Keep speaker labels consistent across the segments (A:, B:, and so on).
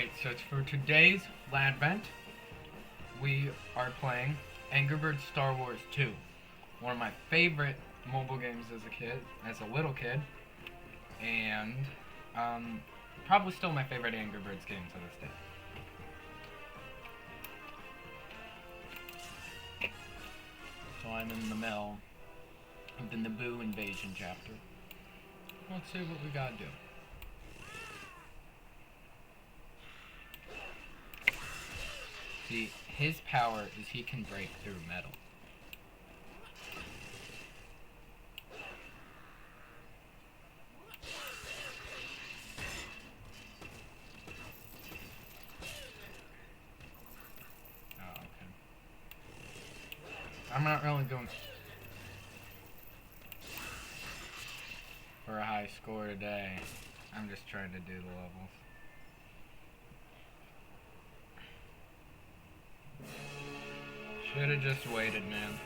A: Okay, so it's for today's Ladvent. We are playing Angry Birds Star Wars 2. One of my favorite mobile games as a little kid. And, probably still my favorite Angry Birds game to this day. So I'm in the middle of the Naboo invasion chapter. Let's see what we gotta do. See, his power is he can break through metal. Oh, okay. I'm not really going for a high score today. I'm just trying to do the levels. Should've just waited, man.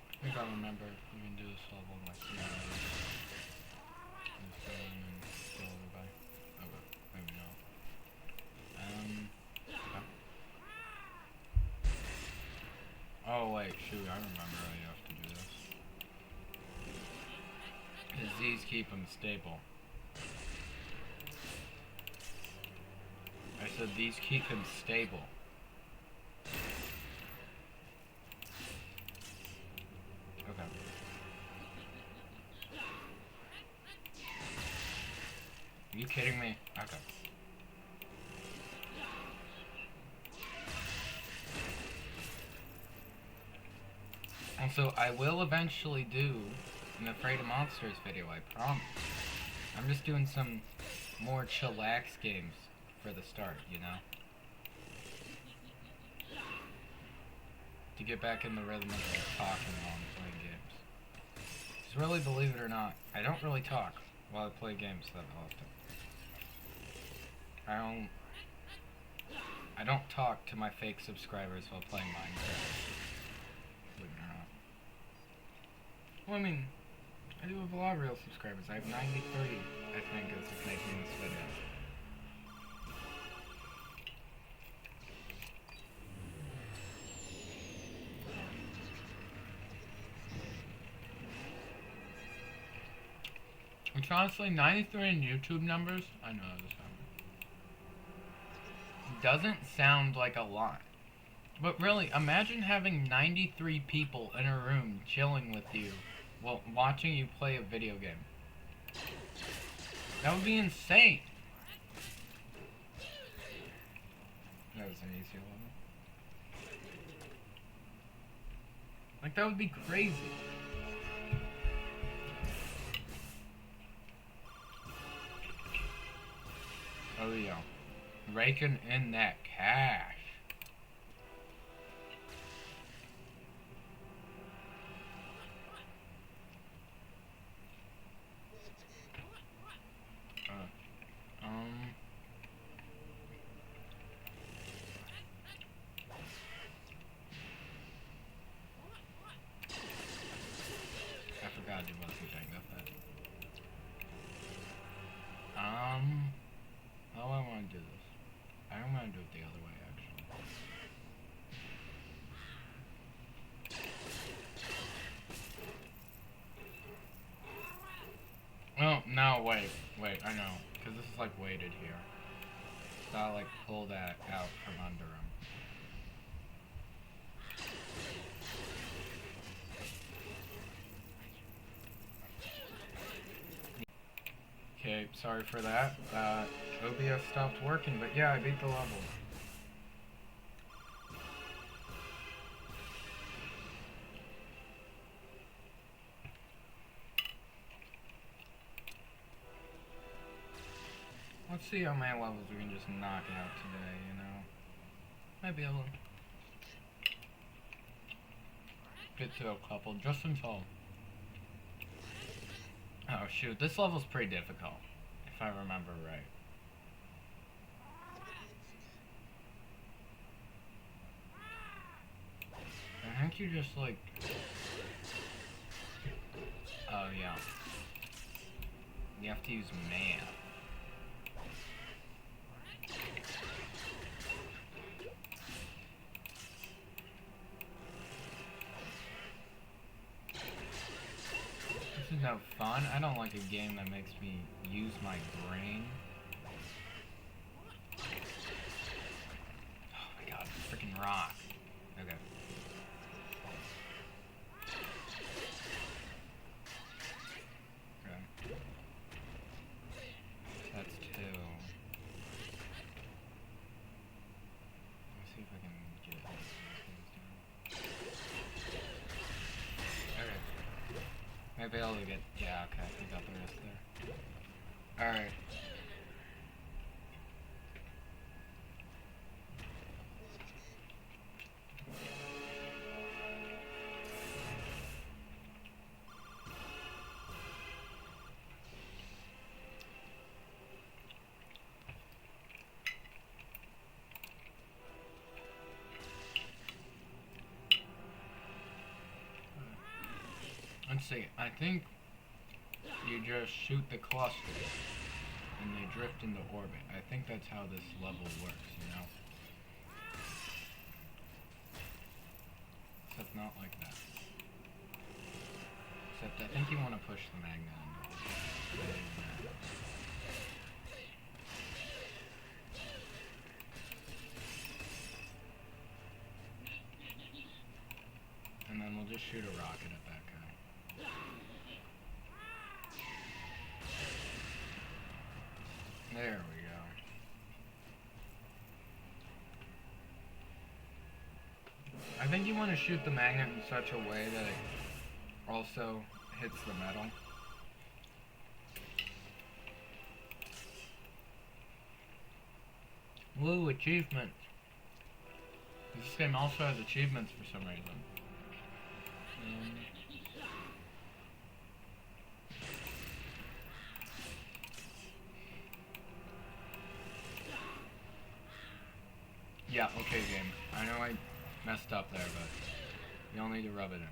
A: I think I remember you can do this level like and kill everybody. Okay, maybe not. Okay. Oh wait, shoot, I remember how you have to do this. Because these keep him stable. I said these keep him stable. Okay. Are you kidding me? Okay. Also, I will eventually do an Afraid of Monsters video, I promise. I'm just doing some more chillax games for the start, you know? To get back in the rhythm of talking while I'm playing games. Because really, believe it or not, I don't really talk while I play games that often. I don't talk to my fake subscribers while playing Minecraft. Believe it or not. Well, I mean, I do have a lot of real subscribers. I have 93, I think, as of making this video. Which honestly, 93 in YouTube numbers, I know this doesn't sound like a lot. But really, imagine having 93 people in a room chilling with you while watching you play a video game. That would be insane. That was an easy level. Like, that would be crazy. Oh yeah. Raking in that cash. I forgot to do one thing about that. How do I want to do this? I don't want to do it the other way, actually. Oh, no, wait, I know. Because this is like weighted here. So I'll like pull that out from under him. Okay, sorry for that. OBS stopped working, but yeah, I beat the level. Let's see how many levels we can just knock out today, you know? Might be able to get to a couple, just until... Oh shoot, this level's pretty difficult, if I remember right. can't you just like... Oh yeah. You have to use mana. This is no fun. I don't like a game that makes me use my brain. Oh my god, freaking rock. Okay. Okay. That's 2. Let's see if I can get these things down. Okay. Maybe I'll get... Yeah, okay, I got the rest there. Alright. Let's see, I think you just shoot the clusters and they drift into orbit. I think that's how this level works, you know? Except not like that. Except I think you want to push the magnet into orbit. And then we'll just shoot a rocket at that guy. There we go. I think you want to shoot the magnet in such a way that it also hits the metal. Woo, achievement. This game also has achievements for some reason. Yeah, okay game. I know I messed up there, but you'll need to rub it in.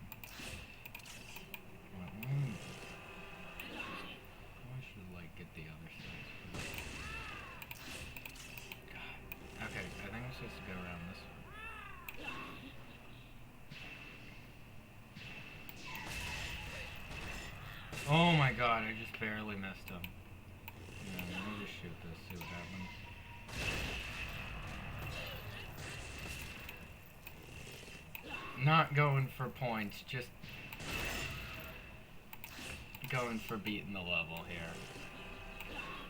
A: I should like get the other side. God. Okay, I think I'm supposed to go around this way. Oh my god, I just barely messed up. Yeah, let me just shoot this, see what happens. Not going for points, just going for beating the level here.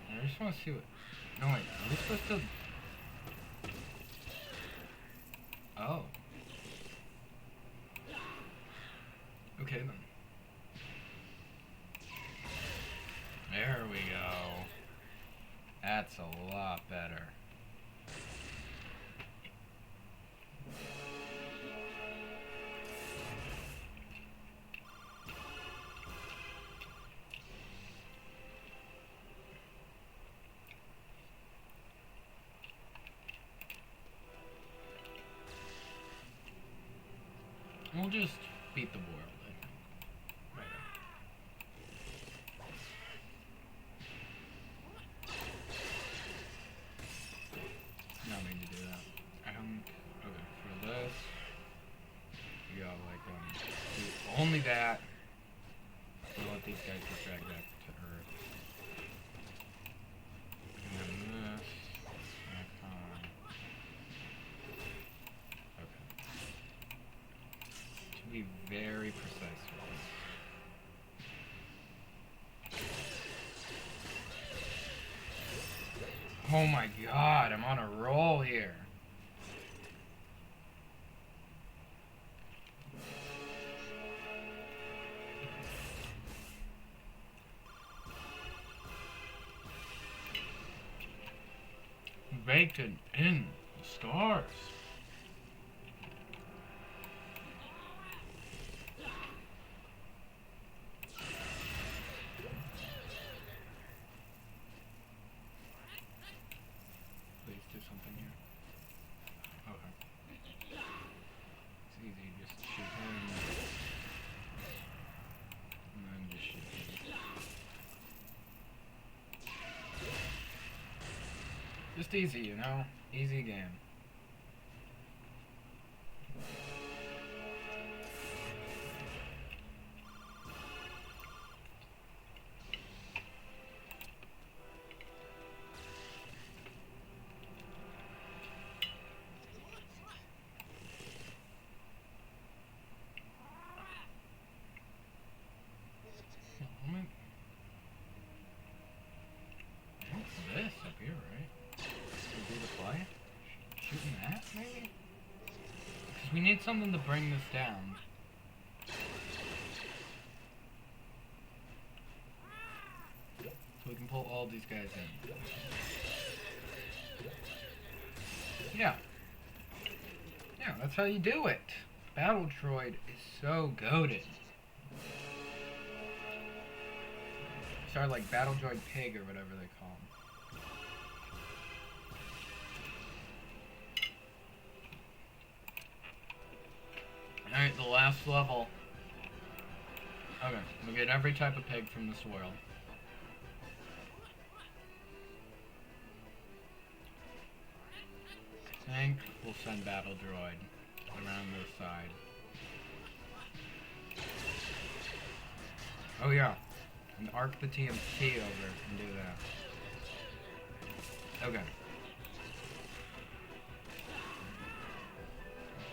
A: I just want to see what... No wait, are we supposed to... Oh. Okay then. There we go. That's a lot better. We'll just beat the world, I think. Right now. No need to do that. Okay, for this, you got like, do only that. We'll let these guys get dragged back to Earth. And then this, Icon. Okay. To be very precise with this. Oh my god, I'm on a roll here. Bacon in the stars. Please do something here. Okay. It's easy, just shoot him. Just easy, you know? Easy game. What's this up here, right? Would be the play? Shooting that, maybe? Because we need something to bring this down. So we can pull all these guys in. Yeah. Yeah, that's how you do it. Battle Droid is so goated. Sorry, like Battle Droid Pig or whatever they call him. Alright, the last level. Okay, we get every type of pig from this world. I think we'll send Battle Droid around this side. Oh yeah, and arc the TMT over and do that. Okay.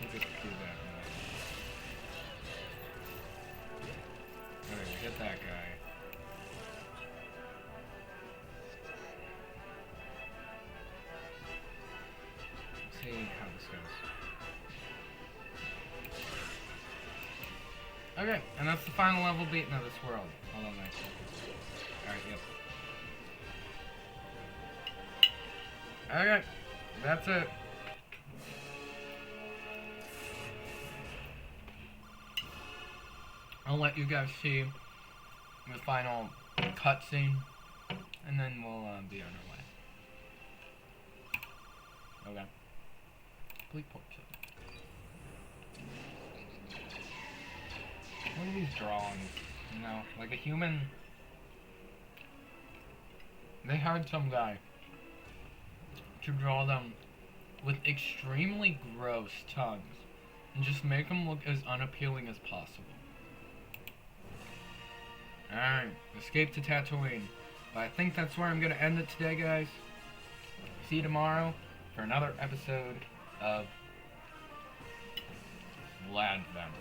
A: I think we can do that. Okay, we hit that guy. Let's see how this goes. Okay, and that's the final level beaten of this world. Hold on, nice. Alright, yep. Okay, that's it. I'll let you guys see the final cutscene, and then we'll be on our way. Okay. Complete portrait. Look at these drawings, you know, like a human. They hired some guy to draw them with extremely gross tongues and just make them look as unappealing as possible. Alright, escape to Tatooine. But I think that's where I'm going to end it today, guys. See you tomorrow for another episode of Ladvent.